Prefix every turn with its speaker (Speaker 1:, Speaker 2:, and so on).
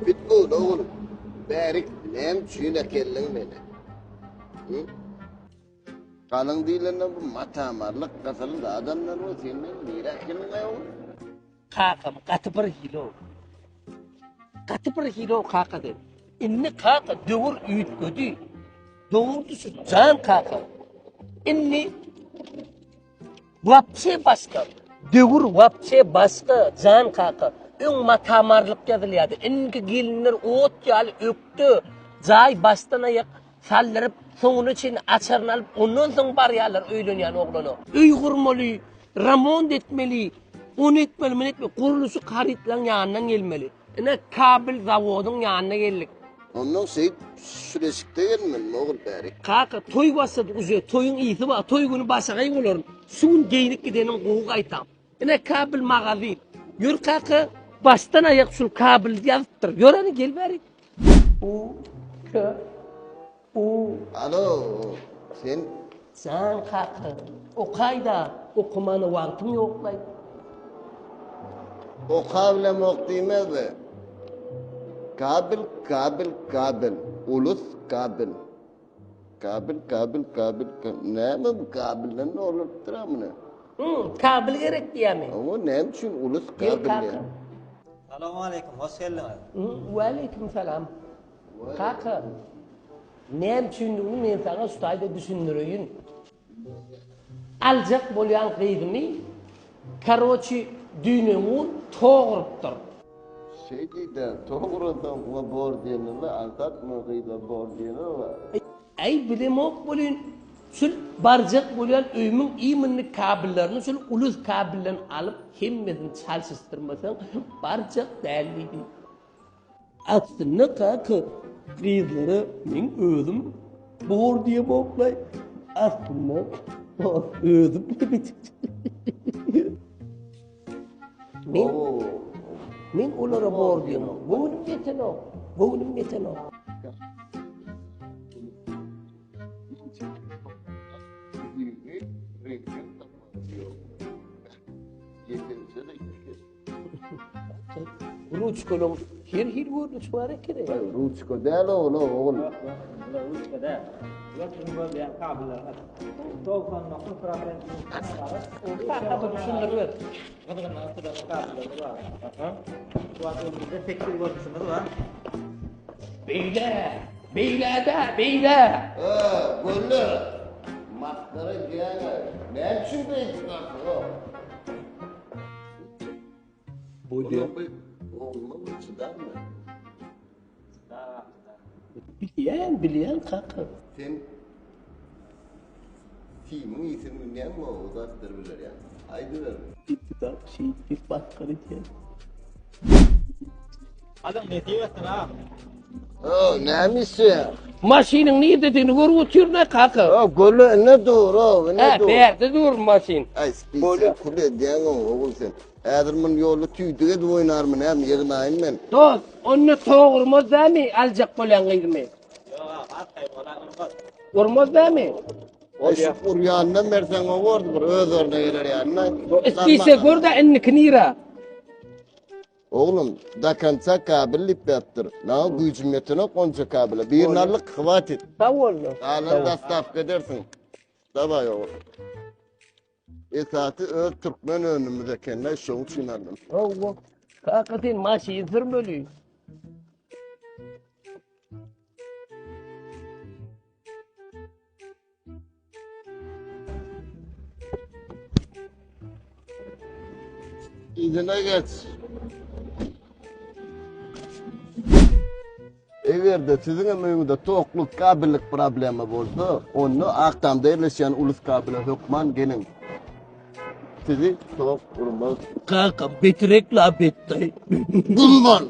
Speaker 1: Bitbu da oğlum. Berik nem çüyle kellen mene. Hı? Kalın değillerine bu matamarlık kasalı da adamlar o senin mirak kimin ayol?
Speaker 2: Kakam katı bir hilo. Katı bir hilo kaka dedi. İnne kaka dövür üyüt gödü. Doğurdu şu can kaka. İnne vapse başka. Dövür vapse başka can kaka. Ön matamarlık yazılıyordu. İnne gelinler ot yal öktü. Zay baştan ayak sallarıp sonun için açarını alıp ondan sonra bar yerler öyleniyen oğlanı. Öy kurmalı, ramond etmeli, on etmeli, men etmeli. Kuruluşu karitlan yanından gelmeli. Ne kabil zavodun yanına geldik.
Speaker 1: Ondan seyit süresikte gelmem mi oğul Berik?
Speaker 2: Kaka toy basadı uzuyor, toyun iyisi var, toy günü basakay olurun. Şun geynik gidenin kuğu kaytam. Ne kabil mağazı. Yür kaka, baştan ayak şun kabil yazıptır. Yorani gel bari. U, kö, u.
Speaker 1: Alo, sen
Speaker 2: Sen kaka, o kayda okumanı vaktim yok lan.
Speaker 1: o kavlem okdimez be. Kabil, kabil, kabil. Ulus kabil. Kabil, kabil, kabil. Ne mi bu kabilden ne olur tıramını?
Speaker 2: Kabil gerek diye mi?
Speaker 1: Ama ne için ulus
Speaker 2: Gel
Speaker 1: kabil
Speaker 2: kaka.
Speaker 1: ya?
Speaker 3: Selamun aleyküm, hoş geldiniz.
Speaker 2: Ve aleyküm selam. Kaka, ne düşündüğünü ben sana ustayda düşündüreyim. Alacak bolyan kıydımı, karoçi düğünümü toğuruptur.
Speaker 1: Şey deydi, doğrudan o bor diyene ve altat mı kıyla bor diyene ve
Speaker 2: Ay bilim ok bolun, şul barcak bolyan öyümün iyiminlik kabillerini, şul ulus kabillerini alıp hemmedin çalıştırmasan barcak değerliydi. Aslında kaka, kıyızları ben özüm bor diye boklay. Aslında özüm gibi Men,
Speaker 1: ooo.
Speaker 2: men olara bor diyem. Boğunum yeten o. Boğunum yeten o. Ruçkolum her gördük var kere.
Speaker 1: Ruçko değil oğul.
Speaker 3: Uçkada, yakın bölgeyen kabirler. Doğukan nokta problem.
Speaker 2: Kaka düşündür ver.
Speaker 3: Kadın nasıl da kabirler var. Suatu bir tekrar görmüşsünüz var.
Speaker 2: Beyler.
Speaker 1: Güllü. Maskara diyene. Ne için beytikarsı o?
Speaker 2: Bu diyor.
Speaker 1: Oğlum bu çıdar mı?
Speaker 2: Biliyen kaka.
Speaker 1: Sen filmin ismini ne mi o uzattırırlar ya? Haydi ver.
Speaker 2: İktidar bir başkanı diye.
Speaker 3: Adam ne diyorsun ha?
Speaker 1: Neymişsin?
Speaker 2: Maşinin ne dediğini görüyor ne kaka.
Speaker 1: Güllü ne doğru, ne doğru.
Speaker 2: Değerde dur maşin.
Speaker 1: Ay, spisa kule diyen oğul sen. Eğer yolu tüydüğe de oynar mı hem yığınayım ben.
Speaker 2: Dost, onu doğurmaz değil mi? Alacak bolan kıyırmayı.
Speaker 3: Yok, arkayım olan olmaz.
Speaker 2: Vurmaz değil mi?
Speaker 1: O şukur yanından versen o vardı bir öz örneği gelir yanına.
Speaker 2: İstiyse gör de ennikini yira.
Speaker 1: Oğlum da kansa kabillik yaptır. Na gücümetine konca kabile. Bir narlık kıvat et.
Speaker 2: Sağ ol.
Speaker 1: Alın da staf edersin. Dabay oğul. Esatı öz Türkmen önümüze kendine şoğu çınardım.
Speaker 2: Allah. Hakikaten maşı yıtır böyle.
Speaker 1: İzine geç. Eğer de sizin emeğinizde tokluk, kabillik problemi olsa, onu aktamda yerleşen ulus kabile hükman gelin. Sizi tok vurmaz.
Speaker 2: Kaka betirek la bettay.
Speaker 1: Gülman!